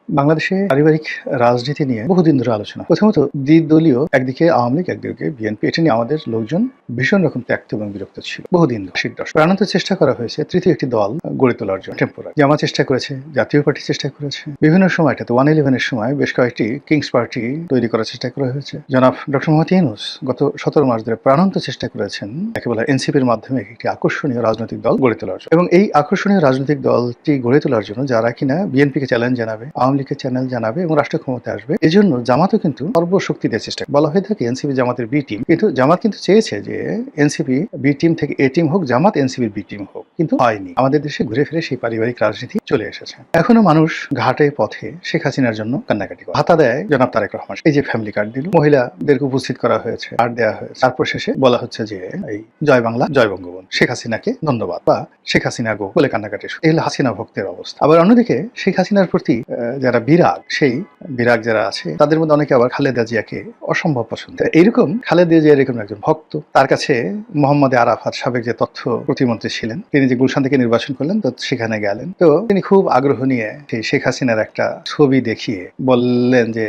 বাংলাদেশে পারিবারিক রাজনীতি নিয়ে বহুদিন ধরে আলোচনা। প্রথমত দ্বিদলীয়, একদিকে আওয়ামী লীগ, একদিকে বিএনপি। এটা নিয়ে আমাদের লোকজন ভীষণ রকম ত্যক্ত এবং বিরক্ত ছিল বহুদিন ধরে। ৮০ দশক প্রাণান্ত চেষ্টা করা হয়েছে তৃতীয় একটি দল গড়ে তোলার জন্য। টেম্পোরারি জামাত চেষ্টা করেছে, জাতীয় পার্টি চেষ্টা করেছে, বিভিন্ন সময়টাতে 111-এর সময় বেশ কয়েকটি কিংস পার্টি তৈরি করার চেষ্টা করা হয়েছে। জনাব ডক্টর মোহাম্মদ ইউনূস গত ১৭ মাস ধরে প্রাণান্ত চেষ্টা করেছেন একেবারে এনসিপির মাধ্যমে একটি আকর্ষণীয় রাজনৈতিক দল গড়ে তোলার জন্য। এবং এই আকর্ষণীয় রাজনৈতিক দলটি গড়ে তোলার জন্য যারা কিনা বিএনপিকে চ্যালেঞ্জ জানাবে, আওয়ামী লীগকে চ্যালেঞ্জ জানাবে এবং রাষ্ট্র ক্ষমতায় আসবে, এজন্য জামাতও কিন্তু সর্বশক্তি দিয়ে চেষ্টা বলা হয়ে থাকে এনসিপি জামাতের বি টিম। কিন্তু জামাত কিন্তু চেয়েছে যে এনসিপি বি টিম থেকে এ টিম হোক, জামাত এনসিপির বি টিম হোক, কিন্তু হয়নি। আমাদের দেশে ঘুরে ফিরে সেই পারিবারিক রাজনীতি চলে এসেছে। এখনো মানুষ ঘাটে পথে শেখ হাসিনার জন্য কান্নাকাটি করে। ভাতা দেয় জনাব তারেক রহমান, এই যে ফ্যামিলি কার্ড দিল, মহিলাদেরকে উপস্থিত করা হয়েছে, কার্ড দেওয়া হয়েছে, তারপর শেষে বলা হচ্ছে যে এই জয় বাংলা, জয় বঙ্গবন্ধু, শেখ হাসিনাকে ধন্যবাদ বা শেখ হাসিনা গো বলে কান্নাকাটি। এই হলো হাসিনা ভক্তের অবস্থা। আবার অন্যদিকে শেখ হাসিনার প্রতি যারা বিরাগ, সেই বিরাগ যারা আছে তাদের মধ্যে অনেকে আবার খালেদা জিয়াকে অসম্ভব পছন্দ। এইরকম খালেদা জিয়া এরকম একজন ভক্ত। তার কাছে মোহাম্মদ আরাফাত, সাবেক যে তথ্য প্রতিমন্ত্রী ছিলেন, তিনি যে গুলশান থেকে নির্বাচন করলেন, তো সেখানে গেলেন। তো তিনি খুব আগ্রহ নিয়ে সেই শেখ হাসিনার একটা ছবি দেখিয়ে বললেন যে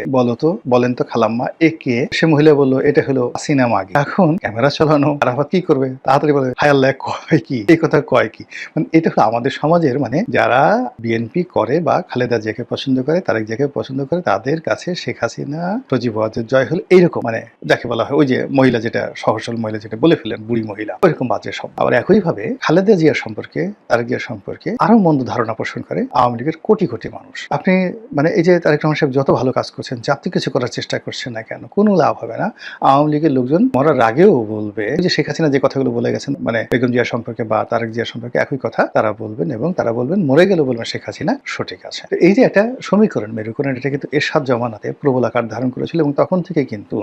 বলেন তো খালাম্মা একে। সে মহিলা বলল এটা হলো হাসিনা মাগি। এখন ক্যামেরা চালানো, আরাফাত কি করবে, তাড়াতাড়ি বলে হায় আল্লাহ কয় কি, এই কথা কয় কি। মানে এটা হলো আমাদের সমাজের, মানে যারা বিএনপি করে বা খালেদা জিয়াকে পছন্দ করে, তারেক জিয়াকে পছন্দ করে, তাদের কাছে শেখ হাসিনা সজীব ওয়াজেদ জয় হলো এইরকম, মানে যাকে বলা হয় ওই যে মহিলা যেটা সহসল মহিলা যেটা বলে ফেলেন বুড়ি মহিলা, ওইরকম বাজে সব। আবার একইভাবে খালেদা জিয়ার সম্পর্কে, তারেক জিয়ার সম্পর্কে আরো মন্দ ধারণা পোষণ করে আওয়ামী লীগের কোটি কোটি মানুষ। আপনি মানে এই যে তারেক রহমান সাহেব যত ভালো কাজ করছেন, যাতে কিছু করার চেষ্টা করছেন না কেন, কোনো লাভ হবে না। আওয়ামী লীগের লোকজন মরার আগেও বলবে যে শেখ হাসিনা যে কথাগুলো বলে গেছেন, মানে বেগম জিয়া সম্পর্কে বা তারেক জিয়া সম্পর্কে একই কথা তারা বলবেন, এবং তারা বলবেন মরে গেলেও বলবেন শেখ হাসিনা সঠিক আছে। এই যে একটা সমীকরণ, মেরুকরণ, এটা কিন্তু এরশাদ জমানাতে প্রবল আকার ধারণ করেছিল, এবং তখন থেকে কিন্তু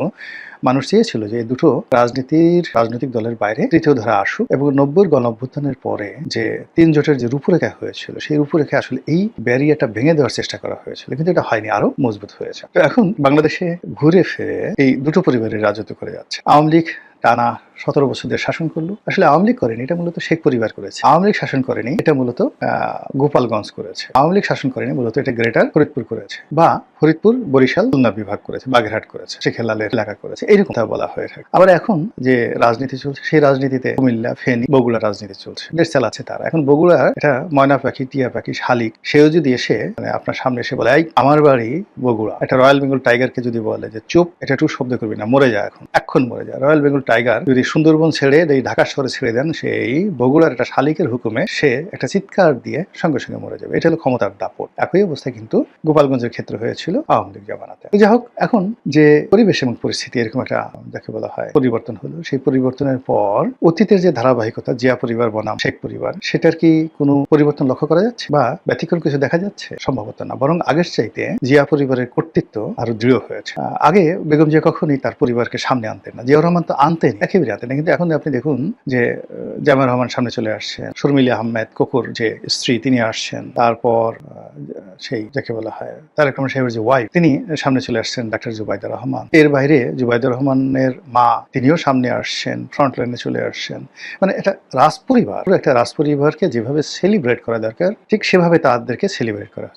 মানুষ চেয়েছিল যে এই দুটো রাজনৈতিক দলের বাইরে তৃতীয় ধারা আসুক, এবং ৯০-র গণঅভ্যুত্থানের পরে যে ৩ জোটের যে রূপরেখা হয়েছিল, সেই রূপরেখা আসলে এই ব্যারিয়ারটা ভেঙে দেওয়ার চেষ্টা করা হয়েছিল, কিন্তু এটা হয়নি, আরো মজবুত হয়েছে। তো এখন বাংলাদেশে ঘুরে ফিরে এই দুটো পরিবারের রাজত্ব করে যাচ্ছে। আওয়ামী লীগ টানা ১৭ বছর ধরে শাসন করলো। আসলে আওয়ামী লীগ করেনি, এটা মূলত শেখ পরিবার করেছে। আওয়ামী লীগ শাসন করেনি, এটা মূলত গোপালগঞ্জ করেছে। আওয়ামী লীগ শাসন করেনি, মূলত এটা গ্রেটার ফরিদপুর করেছে, বা ফরিদপুর, বরিশাল, খুলনা বিভাগ করেছে, বাগেরহাট করেছে, শেখেলালের এলাকা করেছে, এরকম কথা বলা হয়ে থাকে। আবার এখন যে রাজনীতি চলছে, সেই রাজনীতিতে কুমিল্লা, ফেনী, বগুড়া রাজনীতি চলছে, দেশ চালাচ্ছে তারা। এখন বগুড়ার এটা ময়না পাখি, টিয়া পাখি, শালিক, সেও যদি এসে মানে আপনার সামনে এসে বলে এই আমার বাড়ি বগুড়া, একটা রয়্যাল বেঙ্গল টাইগারকে যদি বলে যে চুপ, এটা একটু শব্দ করবি না, মরে যায়, এখন মরে যায়। রয়্যাল বেঙ্গল টাইগার যদি সুন্দরবন ছেড়ে এই ঢাকা শহরে ছেড়ে দেন, সেই বগুড়ার একটা শালিকের হুকুমে সে একটা চিৎকার দিয়ে সঙ্গে সঙ্গে মরে যাবে। এটা হলো ক্ষমতার দাপট। একই অবস্থা কিন্তু গোপালগঞ্জের ক্ষেত্রে হয়েছিল আওয়ামী লীগ জামানাতে। যাই হোক, এখন যে পরিবেশ এবং পরিস্থিতি এরকম একটা যাকে বলা হয় পরিবর্তন হলো, সেই পরিবর্তনের পর অতীতের যে ধারাবাহিকতা, জিয়া পরিবার বনাম শেখ পরিবার, সেটার কি কোনো পরিবর্তন লক্ষ্য করা যাচ্ছে বা ব্যতিক্রম কিছু দেখা যাচ্ছে? সম্ভবত না, বরং আগের চাইতে জিয়া পরিবারের কর্তৃত্ব আরো দৃঢ় হয়েছে। আগে বেগম জিয়া কখনোই তার পরিবারকে সামনে আনতেন না, জিয়াউর রহমান তো আনতেন, একেবারে আনতেন না, কিন্তু এখন আপনি দেখুন যে জামাল রহমান সামনে চলে আসছেন, শর্মিলা আহমেদ কোকর যে স্ত্রী তিনি আসছেন, তারপর সেই যাকে বলা হয় তারেক রহমান সাহেবের যে ওয়াইফ, তিনি সামনে চলে আসছেন, ডাক্তার জুবাইদা রহমান। এর বাইরে জুবাইদা রহমানের মা, তিনিও সামনে আসছেন, ফ্রন্ট লাইনে চলে আসছেন। মানে এটা রাজপরিবার, একটা রাজপরিবারকে যেভাবে সেলিব্রেট করা দরকার, ঠিক সেভাবে তাদেরকে সেলিব্রেট করা